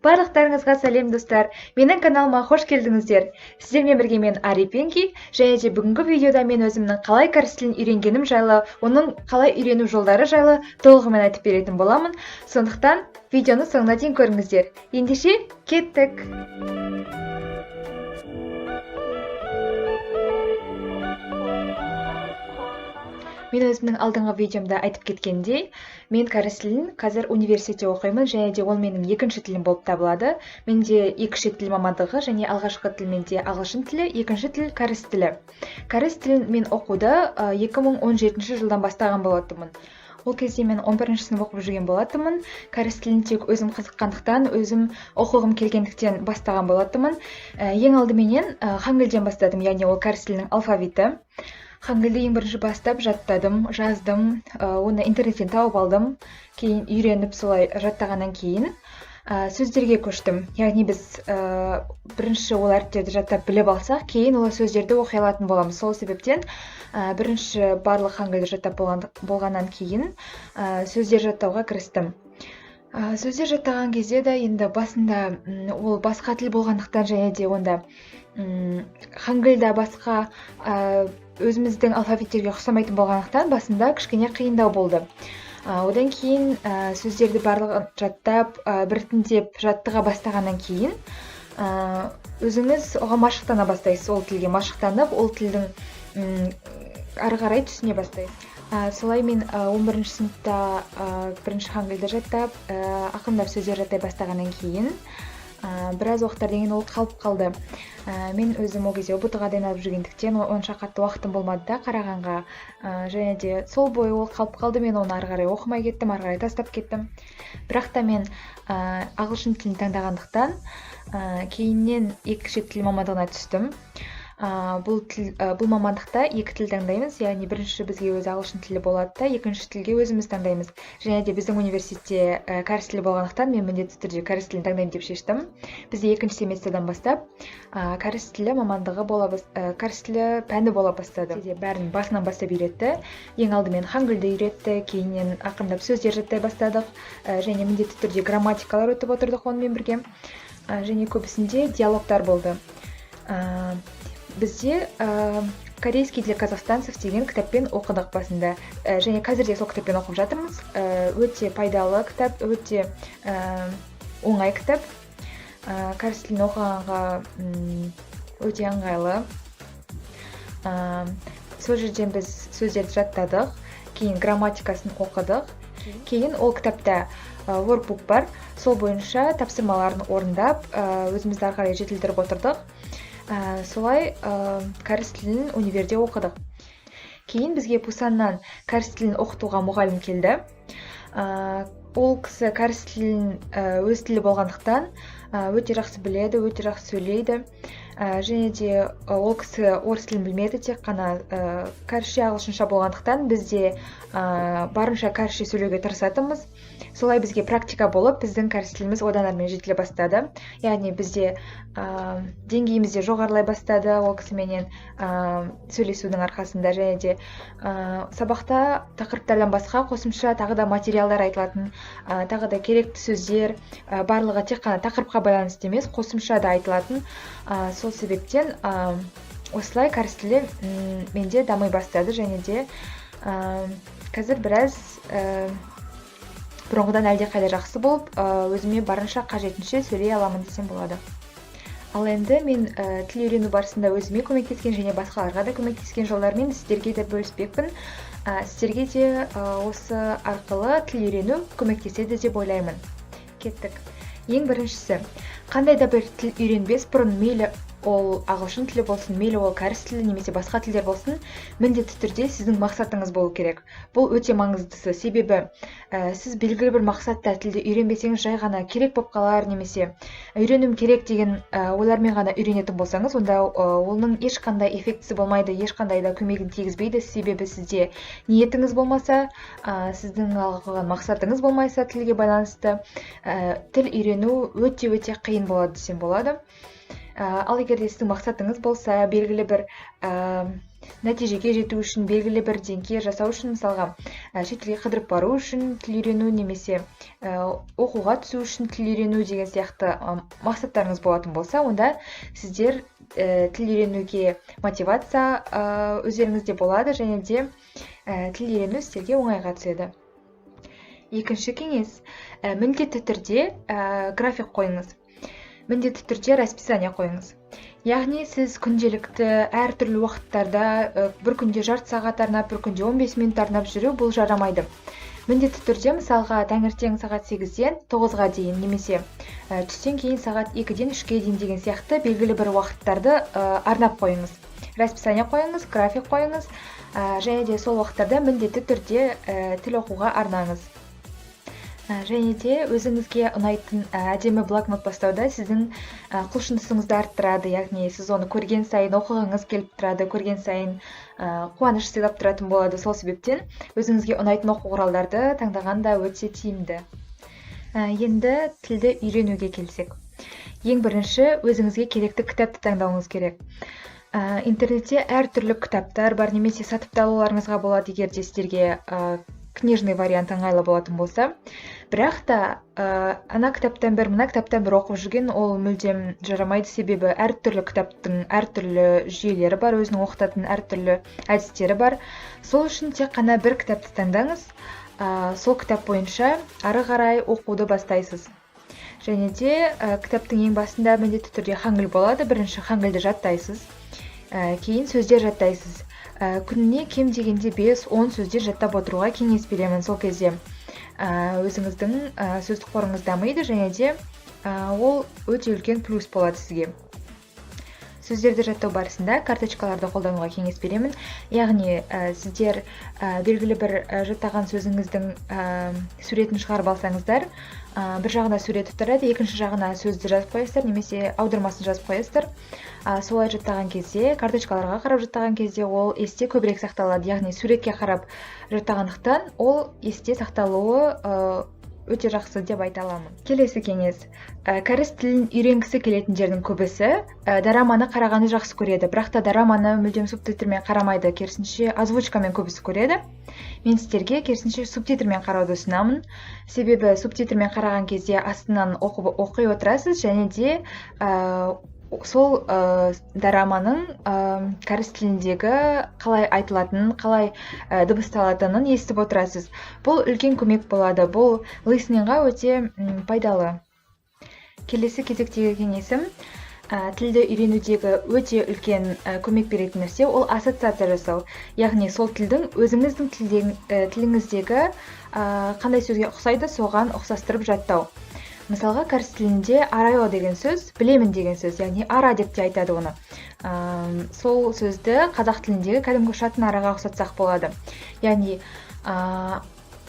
Барлықтарыңызға сәлем достар. Менің каналыма қош келдіңіздер. Сіздермен бірге мен Арипенки, және де бүгінгі видеода мен өзімнің қалай кәріс тілін үйренгенім жайлы, оның қалай үйрену жолдары жайлы толығымен айтып беретін боламын. Сондықтан видеоны соңына дейін көріңіздер. Ендеше кеттік. Мен өзімнің алдыңғы видеомда айтып кеткендей, мен кәріс тілін қазір университетте оқимын, және де ол менің екінші тілім болып табылады. Менде екі шет тіл мамандығы, және алғашқы тіл менде ағылшын тілі, екінші тіл кәріс тілі. Кәріс тілін мен оқуды 2017 жылдан бастаған болатынмын. Ол кезде мен 11 сынып оқып жүрген болатынмын. Кәріс тілін тек өзім қызыққандықтан, өзім оқығым келгендіктен бастаған болатынмын. Ең алдыменен хангыльден бастадым, яғни ол кәріс тілінің алфавиті. Хангыльді ең бірінші бастап жаттадым, жаздым, оны интернеттен тауып алдым. Кейін үйреніп солай жаттағаннан кейін сөздерге көштім. Яғни біз бірінші ол әріптерді жаттап біліп алсақ, кейін ол сөздерді оқи алатын боламыз. Сол себептен бірінші барлық хангыльді жаттап болғаннан кейін сөздер жаттауға кірістім. Сөздер жаттаған кезде де енді басында ол басқа тіл болғандықтан, және де онда хангыльда басқа өзіміздің алфавиттерге ұқсамайтын болғандықтан басында кішкене қиындау болды. Одан кейін сөздерді барлығын жаттап, біртіндеп жаттыға бастағаннан кейін өзіңіз оған машықтана бастайсыз. Ол тілге машықтанып, ол тілдің ары қарай түсіне бастайсыз. Солай мен 11 сыныпта бірінші хангыльді жаттап, ақырындап сөздер жаттай бастағаннан кейін біраз уақыттан кейін ол қалып қалды. Мен өзім ол кезде ұбт-ға дайындалып жүргендіктен онша қатты уақытым болмады да қарағанға. Және де сол бойы ол қалып қалды. Мен оны ары қарай оқымай кеттім, ары қарай тастап кеттім. Бірақ та мен ағылшын тілін таңдағандықтан кейіннен екі шет тіл мамандығына түстім. Бұл мамандықта екі тіл таңдаймыз, яғни бірінші бізге өзі ағылшын тілі болады да, екінші тілге өзіміз таңдаймыз. Және де біздің университетте кәріс тілі болғандықтан мен міндетті түрде кәріс тілін таңдаймын деп шештім. Бізде екінші семестрден бастап кәріс тілі мамандығы кәріс тілі пәні бола бастады. Бәрін басынан бастап үйретті. Ең алдымен хангыльді үйретті, кейіннен ақырындап сөздер жаттай бастадық, және міндетті түрде грамматикалар өтіп отырдық онымен бірге. Және көбісінде диалогтар болды. Бізде «Корейский для казахстанцев» деген кітаппен оқыдық басында. Және қазір де сол кітаппен оқып жатырмыз. Өте пайдалы кітап, өте оңай кітап. Кәріс тілін оқығанға өте ыңғайлы. Сол жерден біз сөздерді жаттадық, кейін грамматикасын оқыдық. Кейін ол кітапта workbook бар, сол бойынша тапсырмаларын орындап, өзімізді ары қарай жетілдіріп отырдық. Солай кәріс тілін универде оқыдық. Кейін бізге Пусаннан кәріс тілін оқытуға мұғалім келді. Ол кісі кәріс тілін өз тілі болғандықтан өте жақсы біледі, өте жақсы сөйлейді. Және де ол кісі орыс тілін білмеді, тек қана кәрісше ағылшынша болғандықтан бізде барынша кәрісше сөйлеуге тырысатынбыз. Солай бізге практика болып, біздің кәріс тіліміз одан әрмен жетіле бастады. Яғни бізде деңгейіміз де жоғарылай бастады ол кісіменен сөйлесудің арқасында. Және де сабақта тақырыптардан басқа қосымша тағы да материалдар айтылатын, тағы да керекті сөздер, барлығы тек қана тақырыпқа байланысты емес, қосымша да айтылатын. Сол себептен осылай кәріс тілі менде дамый бастады, және де қазір біраз бұрынғыдан әлде қайда жақсы болып, өзіме барынша қажетінше сөйлей аламын десем болады. Ал енді мен тіл үйрену барысында өзіме көмектескен және басқаларға да көмектескен жолдармен сіздерге де бөліспекпін. Сіздерге де осы арқылы тіл үйрену көмектеседі деп ойлаймын. Кеттік. Ең біріншісі, қандай да бір тіл үйренбес бұрын, мейлі ол ағылшын тілі болсын, мейлі ол кәріс тілі немесе басқа тілдер болсын, міндетті түрде сіздің мақсатыңыз болу керек. Бұл өте маңыздысы, себебі сіз белгілі бір мақсатта тілді үйренбесеңіз, жай ғана керек болып қалар немесе үйренуім керек деген ойлармен ғана үйренетін болсаңыз, онда оның ешқандай эффектісі болмайды, ешқандай да көмегін тигізбейді. Себебі сізде ниетіңіз болмаса, сіздің алға қойған мақсатыңыз болмайса, тілге байланысты тіл үйрену өте қиын болады десем болады. Ал егер де сіздің мақсатыңыз болса, белгілі бір нәтижеге жету үшін, белгілі бір деңгей жасау үшін, мысалға шетелге қыдырып бару үшін тіл үйрену, немесе оқуға түсу үшін тіл үйрену деген сияқты мақсаттарыңыз болатын болса, онда сіздер тіл үйренуге мотивация өздеріңізде болады, және де тіл үйрену сіздерге оңайға түседі. Екінші кеңес, міндетті түрде график қойыңыз. Міндетті түрде расписание қойыңыз. Яғни сіз күнделікті әртүрлі уақыттарда бір күнде жарты сағат арнап, бір күнде 15 минут арнап жүру бұл жарамайды. Міндетті түрде мысалға таңертең сағат 8-ден 9-ға дейін, немесе түстен кейін сағат 2-ден 3-ге дейін деген сияқты белгілі бір уақыттарды арнап қойыңыз. Расписание қойыңыз, график қойыңыз, және де сол уақыттарда міндетті түрде тіл оқуға арнаңыз. Және де өзіңізге ұнайтын әдемі блокнот бастауда сіздің құлшынысыңызды арттырады, яғни сіз оны көрген сайын оқығыңыз келіп тұрады, көрген сайын қуаныш сыйлап тұратын болады. Сол себептен өзіңізге ұнайтын оқу құралдарды таңдаған да өте тиімді. Енді тілді үйренуге келсек. Ең бірінші, өзіңізге керекті кітапты таңдауыңыз керек. Интернетте әртүрлі кітаптар бар, немесе сатып алуларыңызға болады, егер де сіздерге книжный вариант ыңғайлы болатын болса. Бірақ та ана кітаптан бір, мына кітаптан бір оқып жүрген ол мүлдем жарамайды, себебі әртүрлі кітаптың әртүрлі жүйелері бар, өзінің оқытатын әртүрлі әдістері бар. Сол үшін тек қана бір кітапты таңдаңыз, сол кітап бойынша ары қарай оқуды бастайсыз. Және де кітаптың ең басында міндетті түрде хангыль болады. Бірінші хангыльді жаттайсыз, кейін сөздер жаттайсыз. Күніне кем дегенде 5-10 сөздер жаттап отыруға кеңес беремін. Сол кезде өзіңіздің сөздік қорыңыз дамиды, және де ол өте үлкен плюс болады сізге. Сөздерді жаттау барысында карточкаларды қолдануға кеңес беремін. Яғни сіздер белгілі бір жаттаған сөзіңіздің суретін шығарып алсаңыздар, бір жағына суреті тұрады, екінші жағына сөзді жазып қоясыздар, немесе аудармасын жазып қоясыздар. Солай жаттаған кезде, карточкаларға қарап жаттаған кезде ол есте көбірек сақталады. Яғни суретке қарап жаттағандықтан ол есте сақталуы өте жақсы деп айта аламын. Келесі кеңес. Кәріс тілін үйренгісі келетіндердің көбісі дораманы қарағанды жақсы көреді, бірақ та дораманы мүлдем субтитрмен қарамайды, керісінше озвучкамен көбісі көреді. Мен сіздерге керісінше субтитрмен қарауды ұсынамын. Себебі субтитрмен қараған кезде астынан оқи отырасыз, және де сол дораманың кәріс тіліндегі қалай айтылатынын, қалай дыбысталатынын естіп отырасыз. Бұл үлкен көмек болады. Бұл лиснингға өте пайдалы. Келесі кезектегі кеңесім, тілді үйренудегі өте үлкен көмек беретін нәрсе ол ассоциация жасау. Яғни сол тілдің өзіңіздің тіліңіздегі қандай сөзге ұқсайды, соған ұқсастырып жаттау. Мысалға, кәріс тілінде арайо деген сөз, білемін деген сөз, яғни ара деп те айтады оны. Сол сөзді қазақ тіліндегі кәдімгі ұшатын араға ұқсатсақ болады. Яғни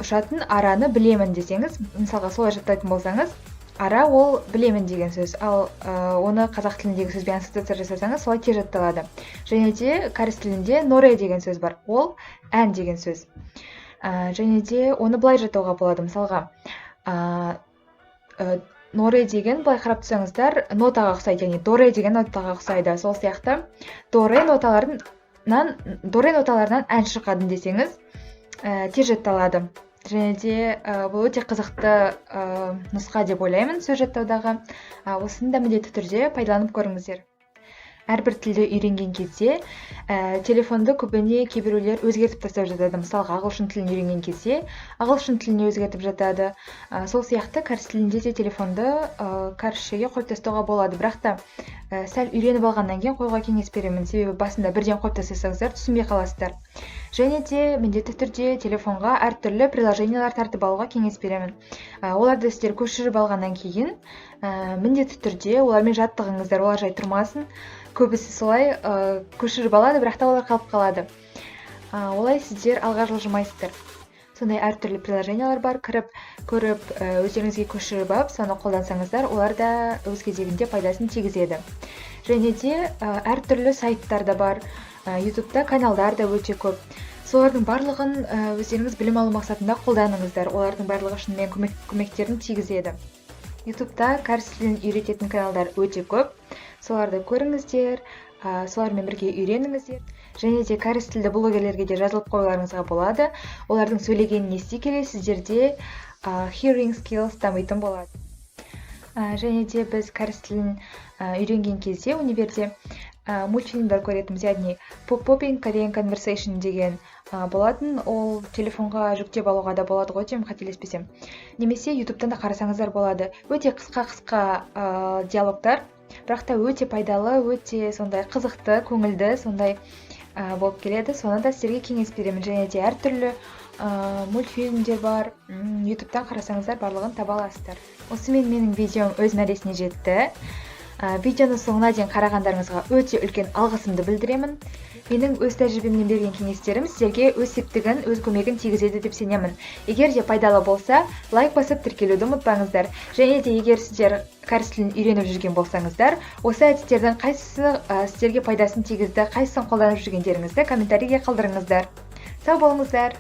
ұшатын араны білемін десеңіз, мысалға солай жаттайтын болсаңыз, ара ол білемін деген сөз, ал оны қазақ тіліндегі сөзбен ассоциация жасасаңыз, солай тез жатталады. Және де кәріс тілінде норе деген сөз бар, ол ән деген сөз. Және де оны былай жаттауға болады, мысалға, норе деген, былай қарап тұрсаңыздар, нотаға ұқсайды, яғни доре деген нотаға ұқсайды. Сол сияқты доре ноталарынан ән шырқадым десеңіз, тез жатталады. Және де бұл өте қызықты нұсқа деп ойлаймын сөз жаттаудағы. Осыны да міндетті түрде пайдаланып көріңіздер. Әрбір тілді үйренген кезде телефонды көбіне кейбіреулер өзгертіп тастап жатады. Мысалға, ағылшын тілін үйренген кезде ағылшын тіліне өзгертіп жатады. Сол сияқты кәріс тілінде де телефонды кәрісшеге қойып тастауға болады. Бірақ та сәл үйреніп алғаннан кейін қоюға кеңес беремін. Себебі басында бірден қойып тастасаңыздар түсінбей қаласыздар. Және де міндетті түрде телефонға әртүрлі приложениялар тартып алуға кеңес беремін. Оларды сіздер көшіріп алғаннан кейін міндетті түрде олармен жаттығыңыздар, олар жай тұрмасын. Көбісі солай көшіріп алады, бірақ та олар қалып қалады. Олай сіздер алға жылжымайсыздар. Сондай әртүрлі приложениялар бар, көріп, өздеріңізге көшіріп алып, соны қолдансаңыздар, олар да өз кезегінде пайдасын тигізеді. Және де әртүрлі сайттар да бар, YouTube'да каналдар да өте көп. Солардың барлығын өздеріңіз білім алу мақсатында қолданыңыздар. Олардың барлығы шынымен көмектерін тигізеді. YouTube'да кәріс тілін үйрететін каналдар өте көп. соларды көріңіздер, солармен бірге үйреніңіздер. Және де кәріс тілді блогерлерге де жазылып қоюларыңызға болады. Олардың сөйлегенін ести келе сіздерде hearing skills дамитын болады. Және де біз кәріс тілін үйренген кезде универде мультфильмдер көретінбіз, яғни Popping Korean Conversation деген болатын. Ол телефонға жүктеп алуға да болады ғой, деймін, қателеспесем. Немесе ютубтан да қарасаңыздар болады. Өте қысқа диалогтар, бірақ та өте пайдалы, өте сондай қызықты, көңілді, сондай болып келеді. Соны да сіздерге кеңес беремін. Және де әртүрлі мультфильмдер бар. Ютубтан қарасаңыздар барлығын таба аласыздар. Осымен менің видеом өз мәресіне жетті. Видеоны соңына дейін қарағандарыңызға өте үлкен алғысымды білдіремін. Менің өз тәжірибемнен берген кеңестерім сіздерге өз септігін, өз көмегін тигізеді деп сенемін. Егер де пайдалы болса, лайк басып тіркелуді ұмытпаңыздар. Және де егер сіздер кәріс тілін үйреніп жүрген болсаңыздар, осы әдеттердің қайсысы сіздерге пайдасын тигізді, қайсысын қолданып жүргендеріңізді комментарийге қалдырыңыздар. Сау болыңыздар.